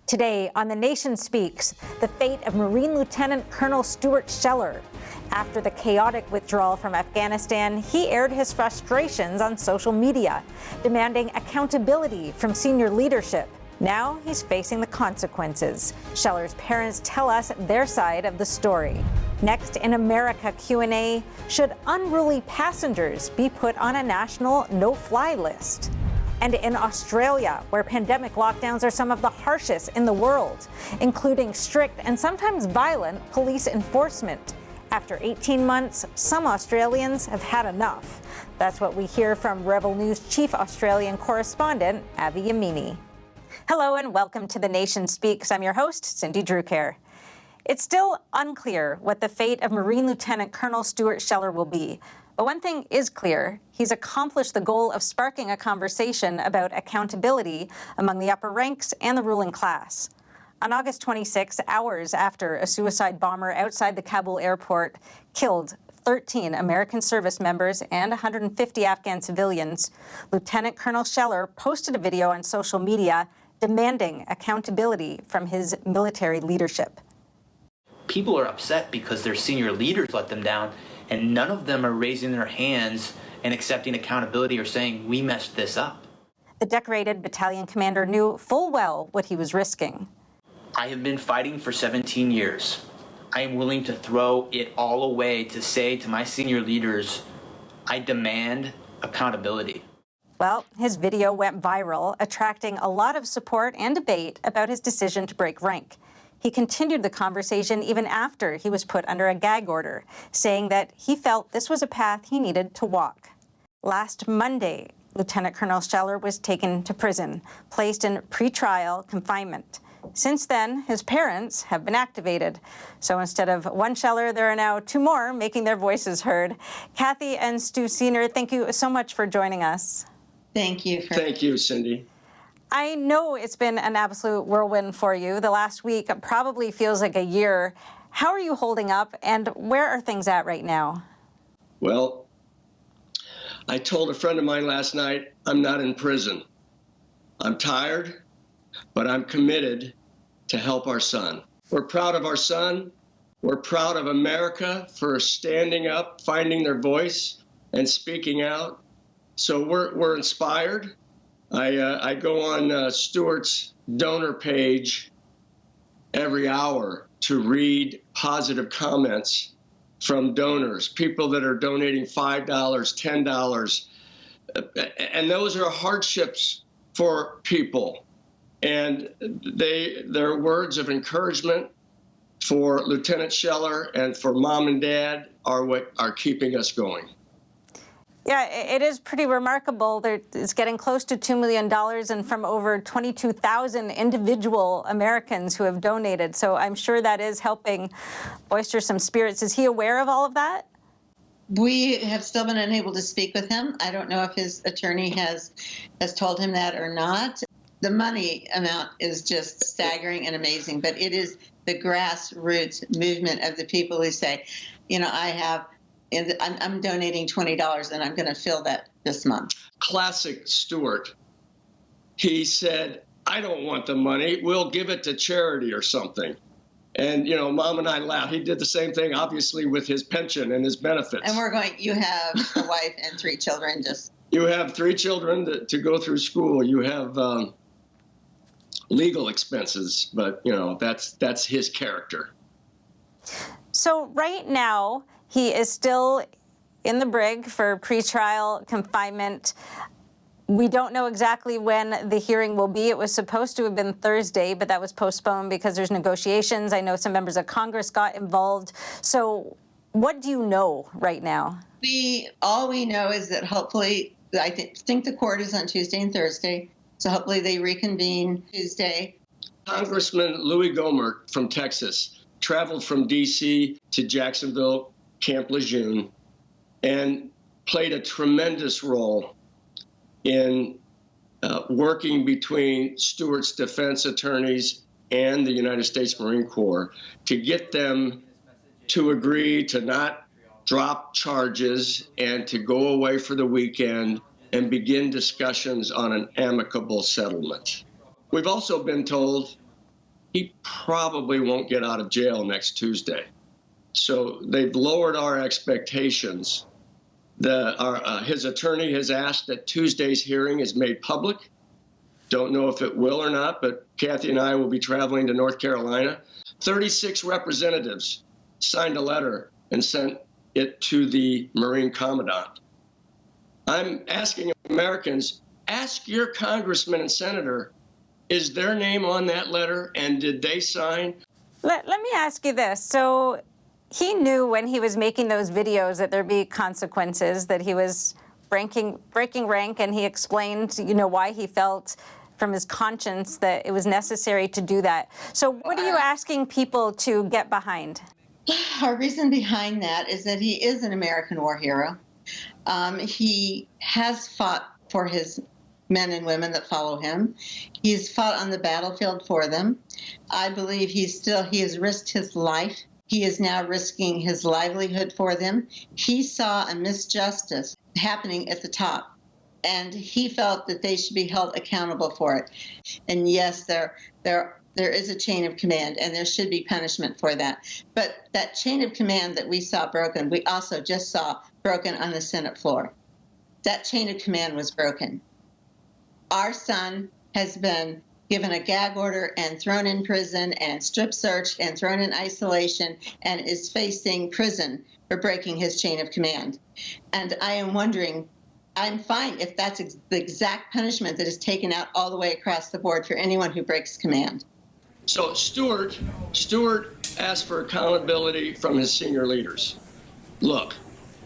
Today on The Nation Speaks, the fate of Marine Lieutenant Colonel Stuart Scheller. After the chaotic withdrawal from Afghanistan, he aired his frustrations on social media, demanding accountability from senior leadership. Now he's facing the consequences. Scheller's parents tell us their side of the story. Next in America Q&A, should unruly passengers be put on a national no-fly list? And in Australia, where pandemic lockdowns are some of the harshest in the world, including strict and sometimes violent police enforcement. After 18 months, some Australians have had enough. That's what we hear from Rebel News Chief Australian Correspondent Avi Yemini. Hello and welcome to The Nation Speaks. I'm your host, Cindy Drucare. It's still unclear what the fate of Marine Lieutenant Colonel Stuart Scheller will be. But one thing is clear, he's accomplished the goal of sparking a conversation about accountability among the upper ranks and the ruling class. On August 26, hours after a suicide bomber outside the Kabul airport killed 13 American service members and 150 Afghan civilians, Lieutenant Colonel Scheller posted a video on social media demanding accountability from his military leadership. People are upset because their senior leaders let them down, and none of them are raising their hands and accepting accountability or saying, we messed this up. The decorated battalion commander knew full well what he was risking. I have been fighting for 17 years. I am willing to throw it all away to say to my senior leaders, I demand accountability. Well, his video went viral, attracting a lot of support and debate about his decision to break rank. He continued the conversation even after he was put under a gag order, saying that he felt this was a path he needed to walk. Last Monday, Lieutenant Colonel Scheller was taken to prison, placed in pretrial confinement. Since then, his parents have been activated. So instead of one Scheller, there are now two more making their voices heard. Kathy and Stu Senior, thank you so much for joining us. Thank you. Thank you, Cindy. I know it's been an absolute whirlwind for you. The last week probably feels like a year. How are you holding up, and where are things at right now? Well, I told a friend of mine last night, I'm not in prison. I'm tired, but I'm committed to help our son. We're proud of our son. We're proud of America for standing up, finding their voice, and speaking out. So we're inspired. I go on Stuart's donor page every hour to read positive comments from donors, people that are donating $5, $10. And those are hardships for people. And their words of encouragement for Lieutenant Scheller and for mom and dad are what are keeping us going. Yeah, it is pretty remarkable. It's getting close to $2 million and from over 22,000 individual Americans who have donated. So I'm sure that is helping bolster some spirits. Is he aware of all of that? We have still been unable to speak with him. I don't know if his attorney has told him that or not. The money amount is just staggering and amazing, but it is the grassroots movement of the people who say, you know, I'm donating $20 and I'm going to fill that this month. Classic Stuart. He said, I don't want the money. We'll give it to charity or something. And, you know, Mom and I laughed. He did the same thing, obviously, with his pension and his benefits. And we're going, you have a wife and 3 children. You have 3 children to go through school. You have legal expenses. But, you know, that's his character. So right now, he is still in the brig for pretrial confinement. We don't know exactly when the hearing will be. It was supposed to have been Thursday, but that was postponed because there's negotiations. I know some members of Congress got involved. So what do you know right now? All we know is that hopefully, I think the court is on Tuesday and Thursday. So hopefully they reconvene Tuesday. Congressman Louis Gohmert from Texas traveled from D.C. to Jacksonville, Camp Lejeune, and played a tremendous role in working between Stuart's defense attorneys and the United States Marine Corps to get them to agree to not drop charges and to go away for the weekend and begin discussions on an amicable settlement. We've also been told he probably won't get out of jail next Tuesday. So they've lowered our expectations. His attorney has asked that Tuesday's hearing is made public. Don't know if it will or not, but Kathy and I will be traveling to North Carolina. 36 representatives signed a letter and sent it to the Marine Commandant. I'm asking Americans, ask your congressman and senator, is their name on that letter and did they sign? Let me ask you this. So he knew when he was making those videos that there'd be consequences, that he was breaking rank, and he explained, why he felt from his conscience that it was necessary to do that. So what are you asking people to get behind? Our reason behind that is that he is an American war hero. He has fought for his men and women that follow him. He's fought on the battlefield for them. I believe he has risked his life. He is now risking his livelihood for them. He saw a misjustice happening at the top, and he felt that they should be held accountable for it. And yes, there is a chain of command, and there should be punishment for that. But that chain of command that we saw broken, we also just saw broken on the Senate floor. That chain of command was broken. Our son has been given a gag order and thrown in prison and strip searched and thrown in isolation and is facing prison for breaking his chain of command. And I am wondering, I'm fine if that's the exact punishment that is taken out all the way across the board for anyone who breaks command. So Stuart asked for accountability from his senior leaders. Look,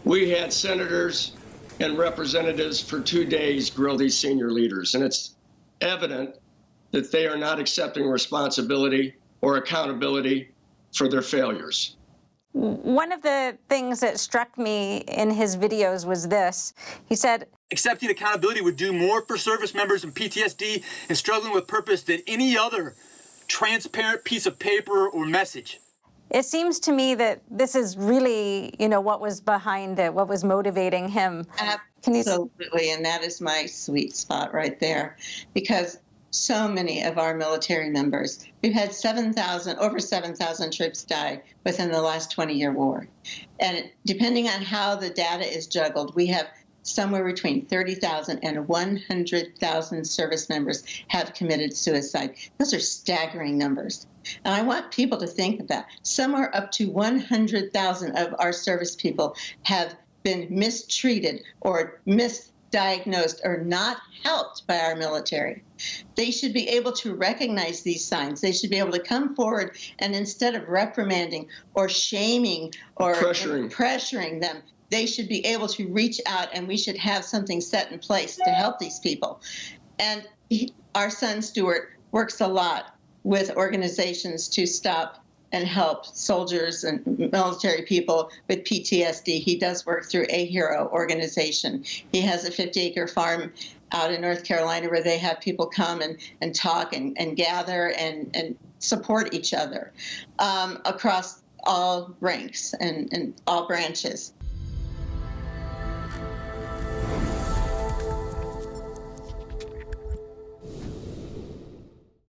we had senators and representatives for 2 days grill these senior leaders, and it's evident that they are not accepting responsibility or accountability for their failures. One of the things that struck me in his videos was this. He said, accepting accountability would do more for service members in PTSD and struggling with purpose than any other transparent piece of paper or message. It seems to me that this is really, what was behind it, what was motivating him. Absolutely, and that is my sweet spot right there, because so many of our military members, we've had over 7,000 troops die within the last 20-year war. And depending on how the data is juggled, we have somewhere between 30,000 and 100,000 service members have committed suicide. Those are staggering numbers. And I want people to think of that. Somewhere up to 100,000 of our service people have been mistreated or misdiagnosed or not helped by our military. They should be able to recognize these signs. They should be able to come forward and instead of reprimanding or shaming or pressuring them, they should be able to reach out, and we should have something set in place to help these people. And our son, Stuart, works a lot with organizations to stop and help soldiers and military people with PTSD. He does work through A Hero organization. He has a 50-acre farm out in North Carolina where they have people come and talk and gather and support each other across all ranks and all branches.